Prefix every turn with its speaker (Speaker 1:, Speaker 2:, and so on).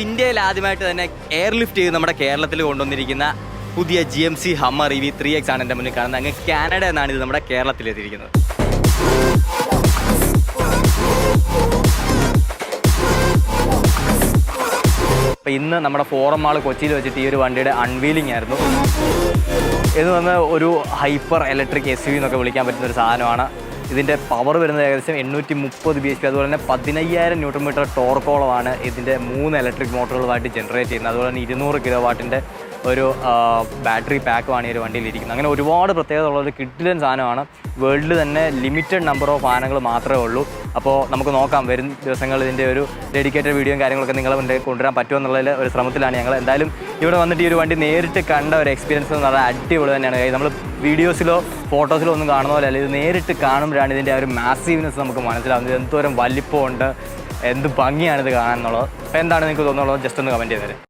Speaker 1: ഇന്ത്യയിൽ ആദ്യമായിട്ട് തന്നെ എയർലിഫ്റ്റ് ചെയ്ത് നമ്മുടെ കേരളത്തിൽ കൊണ്ടുവന്നിരിക്കുന്ന പുതിയ GMC Hummer EV 3X ആണ് എൻ്റെ മുന്നിൽ കാണുന്നത്. അങ്ങ് കാനഡ എന്നാണ് ഇത് നമ്മുടെ കേരളത്തിലെത്തിയിരിക്കുന്നത്. അപ്പോൾ ഇന്ന് നമ്മുടെ ഫോറം മാൾ കൊച്ചിയിൽ വെച്ചിട്ട് ഈ ഒരു വണ്ടിയുടെ അൺവീലിംഗ് ആയിരുന്നു. ഇത് വന്ന് ഒരു ഹൈപ്പർ ഇലക്ട്രിക് SUV എന്നൊക്കെ വിളിക്കാൻ പറ്റുന്ന ഒരു സാധനമാണ്. ഇതിൻ്റെ പവർ വരുന്നത് ഏകദേശം 830 BHP, അതുപോലെ തന്നെ 15,000 Nm ടോർക്കോളമാണ് ഇതിൻ്റെ 3 ഇലക്ട്രിക് മോട്ടോറുകളുമായിട്ട് ജനറേറ്റ് ചെയ്യുന്നത്. അതുപോലെ തന്നെ 200 kW ഒരു ബാറ്ററി പാക്കുമാണ് ഈ ഒരു വണ്ടിയിൽ ഇരിക്കുന്നത്. അങ്ങനെ ഒരുപാട് പ്രത്യേകത ഉള്ളൊരു കിഡിലൻ സാധനമാണ്. വേൾഡിൽ തന്നെ ലിമിറ്റഡ് നമ്പർ ഓഫ് സാധനങ്ങൾ മാത്രമേ ഉള്ളൂ. അപ്പോൾ നമുക്ക് നോക്കാം വരും ദിവസങ്ങളിൽ ഇതിൻ്റെ ഒരു ഡെഡിക്കേറ്റഡ് വീഡിയോയും കാര്യങ്ങളൊക്കെ നിങ്ങളെ മുന്നിൽ കൊണ്ടുവരാൻ പറ്റുമെന്നുള്ളതിൽ ഒരു ശ്രമത്തിലാണ് ഞങ്ങൾ. എന്തായാലും ഇവിടെ വന്നിട്ട് ഈ ഒരു വണ്ടി നേരിട്ട് കണ്ട ഒരു എക്സ്പീരിയൻസ് എന്ന് പറഞ്ഞാൽ അടിപൊളി തന്നെയാണ്. നമ്മൾ വീഡിയോസിലോ ഫോട്ടോസിലോ ഒന്നും കാണുന്ന പോലെ അല്ല, ഇത് നേരിട്ട് കാണുമ്പോഴാണ് ഇതിൻ്റെ ആ ഒരു മാസീവ്നെസ് നമുക്ക് മനസ്സിലാവുന്നത്. എന്തോരം വലിപ്പമുണ്ട്, എന്ത് ഭംഗിയാണിത് കാണാൻ എന്നുള്ളത്. അപ്പോൾ എന്താണ് നിങ്ങൾക്ക് തോന്നുന്നുള്ളത് ജസ്റ്റ് ഒന്ന് കമൻറ്റ് ചെയ്തേരെ.